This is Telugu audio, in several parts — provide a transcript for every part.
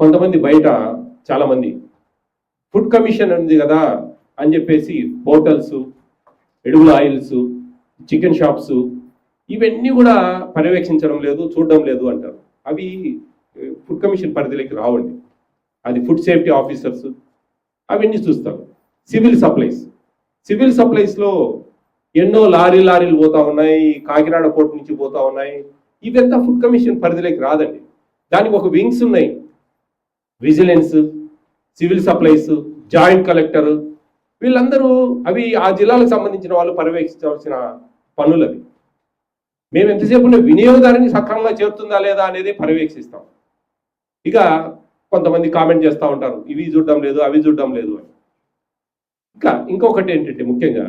కొంతమంది బయట చాలామంది ఫుడ్ కమిషన్ ఉంది కదా అని చెప్పేసి హోటల్స్, ఎడుగుల ఆయిల్స్, చికెన్ షాప్స్ ఇవన్నీ కూడా పర్యవేక్షించడం లేదు, చూడడం లేదు అంటారు. అవి ఫుడ్ కమిషన్ పరిధిలోకి రావండి. అది ఫుడ్ సేఫ్టీ ఆఫీసర్స్ అవన్నీ చూస్తారు. సివిల్ సప్లైస్లో ఎన్నో లారీలు పోతా ఉన్నాయి, కాకినాడ పోర్ట్ నుంచి పోతా ఉన్నాయి. ఇదంతా ఫుడ్ కమిషన్ పరిధిలోకి రాదండి. దానికి ఒక వింగ్స్ ఉన్నాయి, vigilance, civil supplies, joint collector, వీళ్ళందరూ అవి ఆ జిల్లాలకు సంబంధించిన వాళ్ళు పర్యవేక్షించవలసిన పనులు అవి. మేము ఎంతసేపు వినియోగదారుని సక్రమంగా చేరుతుందా లేదా అనేది పర్యవేక్షిస్తాం. ఇక కొంతమంది కామెంట్ చేస్తూ ఉంటారు, ఇవి చూడడం లేదు, అవి చూడడం లేదు అని. ఇంకొకటి ఏంటంటే, ముఖ్యంగా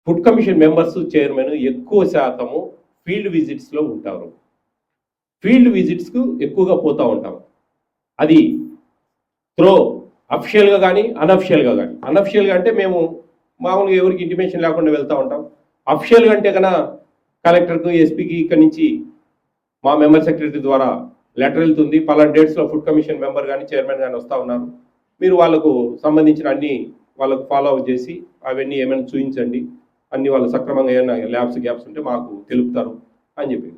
ఫుడ్ కమిషన్ మెంబర్స్, చైర్మన్ ఎక్కువ శాతము ఫీల్డ్ విజిట్స్లో ఉంటారు. ఫీల్డ్ విజిట్స్కు ఎక్కువగా పోతూ ఉంటాం. అది అఫిషియల్గా కానీ అన్అఫిషియల్గా కానీ. అన్అఫిషియల్గా అంటే మేము మామూలుగా ఎవరికి ఇంటిమేషన్ లేకుండా వెళ్తూ ఉంటాం. అఫిషియల్గా అంటే కన్నా కలెక్టర్కు, ఎస్పీకి ఇక్కడి నుంచి మా మెంబర్ సెక్రటరీ ద్వారా లెటర్ వెళ్తుంది, పలానా డేట్స్లో ఫుడ్ కమిషన్ మెంబర్ కానీ చైర్మన్ కానీ వస్తూ ఉన్నారు, మీరు వాళ్ళకు సంబంధించిన అన్ని వాళ్ళకు ఫాలో అప్ చేసి అవన్నీ ఏమైనా చూపించండి, అన్ని వాళ్ళు సక్రమంగా ఏమైనా గ్యాప్స్ ఉంటే మాకు తెలుపుతారు అని చెప్పి.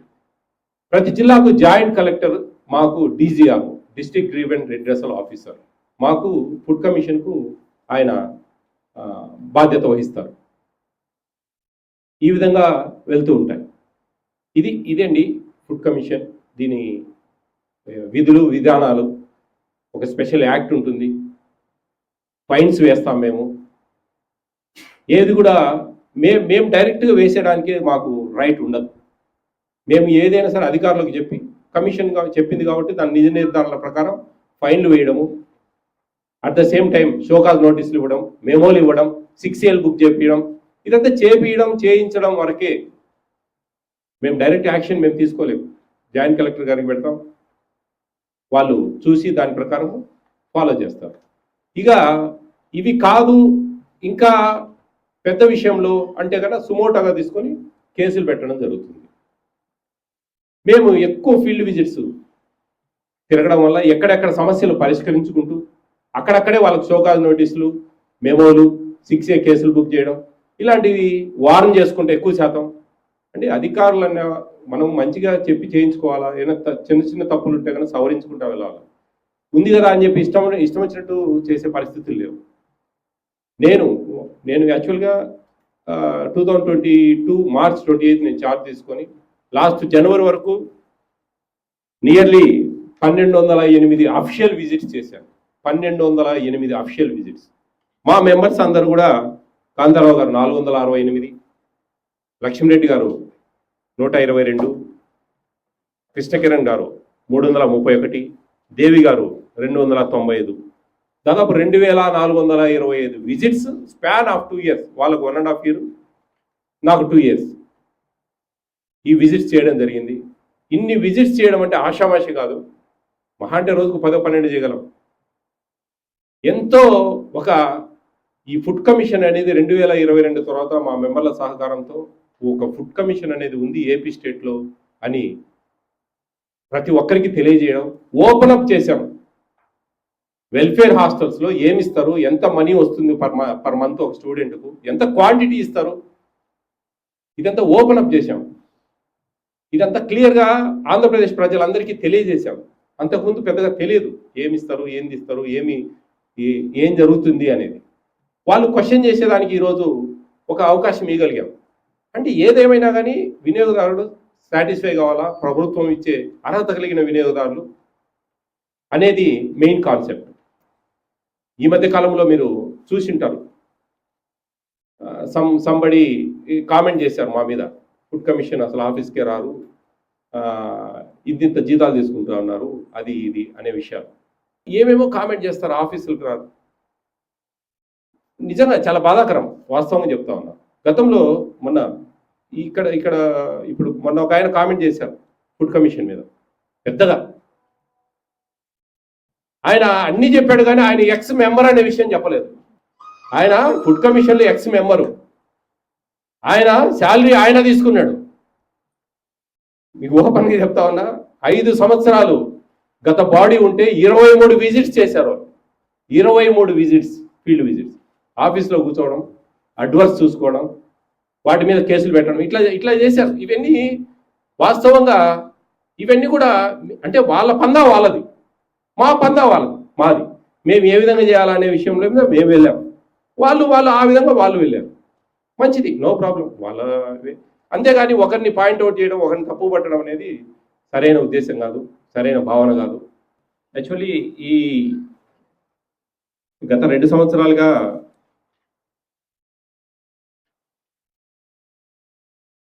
ప్రతి జిల్లాకు జాయింట్ కలెక్టర్, మాకు DGR, district grievance redressal officer, మాకు ఫుడ్ కమిషన్కు ఆయన బాధ్యత వహిస్తారు. ఈ విధంగా వెళ్తూ ఉంటాయి. ఇదండి ఫుడ్ కమిషన్, దీని విధులు విధానాలు. ఒక స్పెషల్ యాక్ట్ ఉంటుంది, ఫైన్స్ వేస్తాం మేము. ఏది కూడా మేము డైరెక్ట్గా వేసేయడానికి మాకు రైట్ ఉండదు. మేము ఏదైనా సరే అధికారులకు చెప్పి, కమిషన్ చెప్పింది కాబట్టి దాని నిజ నిర్ధారణల ప్రకారం ఫైన్లు వేయడము, at the same time show cause నోటీసులు ఇవ్వడం, మెమోలు ఇవ్వడం, 6AL బుక్ చేపించడం, ఇదంతా చేయించడం వరకే. మేము డైరెక్ట్ యాక్షన్ మేము తీసుకోలేము. జాయింట్ కలెక్టర్ గారికి పెడతాం, వాళ్ళు చూసి దాని ప్రకారం ఫాలో చేస్తారు. ఇక ఇవి కాదు, ఇంకా పెద్ద విషయంలో అంటే కన్నా సుమోటోగా తీసుకొని కేసులు పెట్టడం జరుగుతుంది. మేము ఎక్కువ ఫీల్డ్ విజిట్స్ తిరగడం వల్ల ఎక్కడెక్కడ సమస్యలు పరిష్కరించుకుంటూ అక్కడక్కడే వాళ్ళకి షోకాజ్ నోటీసులు, మెమోలు, 6A కేసులు బుక్ చేయడం, ఇలాంటివి వారం చేసుకుంటే ఎక్కువ శాతం. అంటే అధికారులన్న మనం మంచిగా చెప్పి చేయించుకోవాలా, ఏదైనా చిన్న తప్పులు ఉంటే కనుక సవరించుకుంటా వెళ్ళాలి. ఉంది కదా అని చెప్పి ఇష్టం వచ్చినట్టు చేసే పరిస్థితులు లేవు. నేను యాక్చువల్గా 2022 మార్చ్ 28 నేను చార్జ్ తీసుకొని లాస్ట్ జనవరి వరకు నియర్లీ 1208 అఫిషియల్ విజిట్స్ చేశాను. 1208 అఫిషియల్ విజిట్స్. మా మెంబర్స్ అందరూ కూడా కాంతారావు గారు 468, లక్ష్మీరెడ్డి గారు 122, కృష్ణకిరణ్ గారు 331, దేవి గారు 295, దాదాపు 2425 విజిట్స్ స్పాన్ ఆఫ్ 2 years. వాళ్ళకు 1.5 year, నాకు 2 years ఈ విజిట్స్ చేయడం జరిగింది. ఇన్ని విజిట్స్ చేయడం అంటే ఆషామాషి కాదు. మహా అంటే రోజుకు 10-12 చేయగలం. ఎంతో ఈ ఫుడ్ కమిషన్ అనేది 2022 తర్వాత మా మెంబర్ల సహకారంతో ఒక ఫుడ్ కమిషన్ అనేది ఉంది ఏపీ స్టేట్లో అని ప్రతి ఒక్కరికి తెలియజేయడం, ఓపెన్ అప్ చేశాం. వెల్ఫేర్ హాస్టల్స్లో ఏమిస్తారు, ఎంత మనీ వస్తుంది పర్ మంత్ ఒక స్టూడెంట్కు, ఎంత క్వాంటిటీ ఇస్తారు, ఇదంతా ఓపెన్ అప్ చేశాం. ఇదంతా క్లియర్గా ఆంధ్రప్రదేశ్ ప్రజలందరికీ తెలియజేశాం. అంతకుముందు పెద్దగా తెలియదు ఏమిస్తారు, ఏంది ఇస్తారు, ఏం జరుగుతుంది అనేది. వాళ్ళు క్వశ్చన్ చేసేదానికి ఈరోజు ఒక అవకాశం ఇవ్వగలిగాం. అంటే ఏదేమైనా కానీ వినియోగదారుడు సాటిస్ఫై కావాలా, ప్రభుత్వం ఇచ్చే అర్హత కలిగిన వినియోగదారులు అనేది మెయిన్ కాన్సెప్ట్. ఈ మధ్య కాలంలో మీరు చూసింటారు, సంబడి కామెంట్ చేశారు మా మీద, ఫుడ్ కమిషన్ అసలు ఆఫీస్కే రారు, ఇంత జీతాలు తీసుకుంటూ ఉన్నారు, అది ఇది అనే విషయాలు ఏమేమో కామెంట్ చేస్తారు, ఆఫీసులకు రారు. నిజంగా చాలా బాధాకరం, వాస్తవంగా చెప్తా ఉన్నా. గతంలో మొన్న ఇక్కడ ఇప్పుడు మొన్న ఒక ఆయన కామెంట్ చేశారు ఫుడ్ కమిషన్ మీద పెద్దగా. ఆయన అన్నీ చెప్పాడు కానీ ఆయన ఎక్స్ మెంబర్ అనే విషయం చెప్పలేదు. ఆయన ఫుడ్ కమిషన్లో ఎక్స్ మెంబరు, ఆయన శాలరీ ఆయన తీసుకున్నాడు. మీకు ఓపెన్గా చెప్తా ఉన్నా, 5 సంవత్సరాలు గత బాడీ ఉంటే 23 విజిట్స్ చేశారు. 23 విజిట్స్, ఫీల్డ్ విజిట్స్, ఆఫీస్లో కూర్చోవడం, అడ్వర్స్ చూసుకోవడం, వాటి మీద కేసులు పెట్టడం, ఇట్లా ఇట్లా చేశారు. ఇవన్నీ వాస్తవంగా ఇవన్నీ కూడా అంటే వాళ్ళ పందా వాళ్ళది, మా పందా వాళ్ళది, మాది. మేము ఏ విధంగా చేయాలనే విషయంలో మీద మేము వెళ్ళాం, వాళ్ళు ఆ విధంగా వాళ్ళు వెళ్ళారు. మంచిది, నో ప్రాబ్లం వాళ్ళ. అంతేగాని ఒకరిని పాయింట్అవుట్ చేయడం, ఒకరిని తప్పు పట్టడం అనేది సరైన ఉద్దేశం కాదు, సరైన భావన కాదు. యాక్చువల్లీ ఈ గత 2 సంవత్సరాలుగా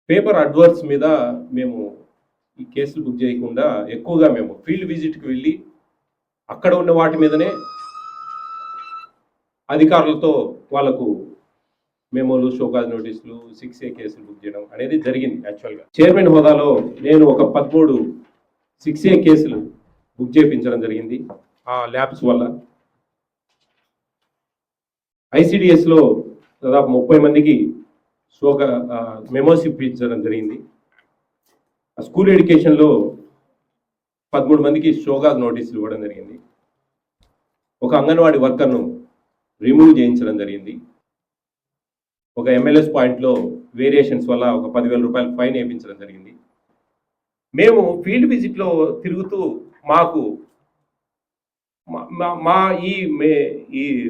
పేపర్ అడ్వర్స్ మీద మేము ఈ కేసులు బుక్ చేయకుండా ఎక్కువగా మేము ఫీల్డ్ విజిట్కి వెళ్ళి అక్కడ ఉన్న వాటి మీదనే అధికారులతో వాళ్ళకు మెమోలు, షోకాజ్ నోటీసులు, 6A కేసులు బుక్ చేయడం అనేది జరిగింది. యాక్చువల్గా చైర్మన్ హోదాలో నేను ఒక 13 6A కేసులు బుక్ చేయించడం జరిగింది ఆ ల్యాబ్స్ వల్ల. ఐసిడిఎస్లో దాదాపు 30 మందికి మెమోస్ ఇప్పించడం జరిగింది. స్కూల్ ఎడ్యుకేషన్లో 13 మందికి షోకాజ్ నోటీసులు ఇవ్వడం జరిగింది. ఒక అంగన్వాడీ వర్కర్ను రిమూవ్ చేయించడం జరిగింది. ఒక MLS పాయింట్లో వేరియేషన్స్ వల్ల ఒక 10,000 రూపాయలు ఫైన్ వేయించడం జరిగింది. మేము ఫీల్డ్ విజిట్లో తిరుగుతూ మాకు మా ఈ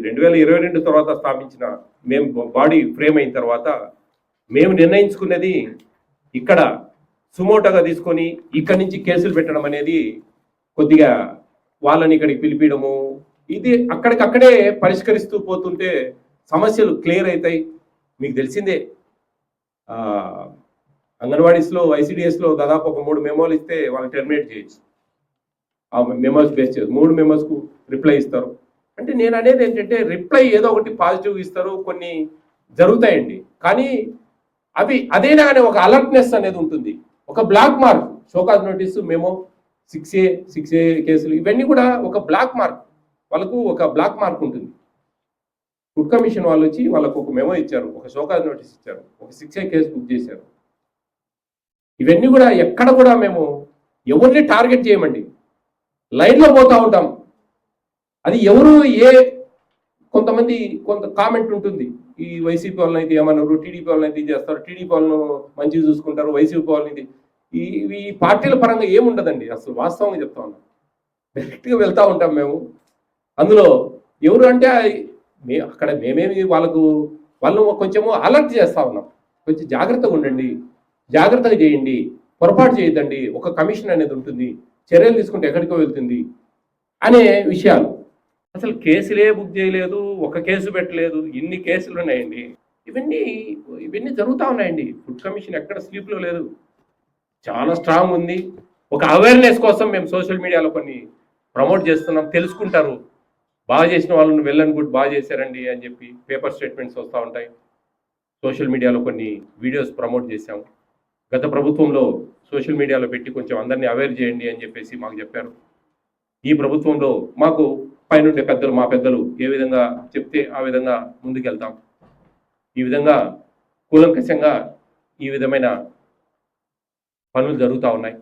2022 తర్వాత స్థాపించిన మేము బాడీ ఫ్రేమ్ అయిన తర్వాత మేము నిర్ణయించుకున్నది ఇక్కడ సుమోటోగా తీసుకొని ఇక్కడి నుంచి కేసులు పెట్టడం అనేది, కొద్దిగా వాళ్ళని ఇక్కడికి పిలిపించడము, ఇది అక్కడికక్కడే పరిష్కరిస్తూ పోతుంటే సమస్యలు క్లియర్ అవుతాయి. మీకు తెలిసిందే, అంగన్వాడీస్లో ఐసిడిఎస్లో దాదాపు ఒక 3 మెమోలు ఇస్తే వాళ్ళు టెర్మినేట్ చేయొచ్చు. ఆ మెమోస్ బేస్ చేసి 3 మెమోస్కు రిప్లై ఇస్తారు. అంటే నేను అనేది ఏంటంటే రిప్లై ఏదో ఒకటి పాజిటివ్ ఇస్తారు, కొన్ని జరుగుతాయండి. కానీ అదేనా కానీ ఒక అలర్ట్నెస్ అనేది ఉంటుంది. ఒక black mark, show cause notice, memo, 6A కేసులు, ఇవన్నీ కూడా ఒక బ్లాక్ మార్క్, వాళ్ళకు ఒక బ్లాక్ మార్క్ ఉంటుంది. ఫుడ్ కమిషన్ వాళ్ళు వచ్చి వాళ్ళకు ఒక మెమో ఇచ్చారు, ఒక షోకాజ్ నోటీస్ ఇచ్చారు, ఒక 6A కేసు బుక్ చేశారు. ఇవన్నీ కూడా ఎక్కడ కూడా మేము ఎవరిని టార్గెట్ చేయమండి, లైన్లో పోతూ ఉంటాం. అది ఎవరు కొంత కామెంట్ ఉంటుంది, ఈ వైసీపీ వాళ్ళని అయితే ఏమన్నారు, టీడీపీ వాళ్ళని అయితే చేస్తారు, టీడీపీ వాళ్ళను మంచిగా చూసుకుంటారు, వైసీపీ వాళ్ళని ఈ పార్టీల పరంగా ఏముండదండి. అసలు వాస్తవంగా చెప్తా ఉన్నాం, డైరెక్ట్గా వెళ్తూ ఉంటాం మేము. అందులో ఎవరు అంటే అక్కడ మేమేమి వాళ్ళు కొంచెము అలర్ట్ చేస్తూ ఉన్నాం, కొంచెం జాగ్రత్తగా ఉండండి, జాగ్రత్తగా చేయండి, పొరపాటు చేయొద్దండి, ఒక కమిషన్ అనేది ఉంటుంది, చర్యలు తీసుకుంటే ఎక్కడికో వెళ్తుంది అనే విషయాలు. అసలు కేసులే బుక్ చేయలేదు, ఒక కేసు పెట్టలేదు, ఇన్ని కేసులు ఉన్నాయండి. ఇవన్నీ జరుగుతూ ఉన్నాయండి. ఫుడ్ కమిషన్ ఎక్కడ స్లీప్లో లేదు, చాలా స్ట్రాంగ్ ఉంది. ఒక అవేర్నెస్ కోసం మేము సోషల్ మీడియాలో కొన్ని ప్రమోట్ చేస్తున్నాం, తెలుసుకుంటారు. బాగా చేసిన వాళ్ళని వెల్ అండ్ గుడ్, బాగా చేశారండి అని చెప్పి పేపర్ స్టేట్మెంట్స్ వస్తూ ఉంటాయి. సోషల్ మీడియాలో కొన్ని వీడియోస్ ప్రమోట్ చేశాము. గత ప్రభుత్వంలో సోషల్ మీడియాలో పెట్టి కొంచెం అందరినీ అవేర్ చేయండి అని చెప్పేసి మాకు చెప్పారు. ఈ ప్రభుత్వంలో మాకు పైనుండే పెద్దలు, మా పెద్దలు ఏ విధంగా చెప్తే ఆ విధంగా ముందుకెళ్తాం. ఈ విధంగా కూలంకషంగా ఈ విధమైన పనులు జరుగుతూ ఉన్నాయి.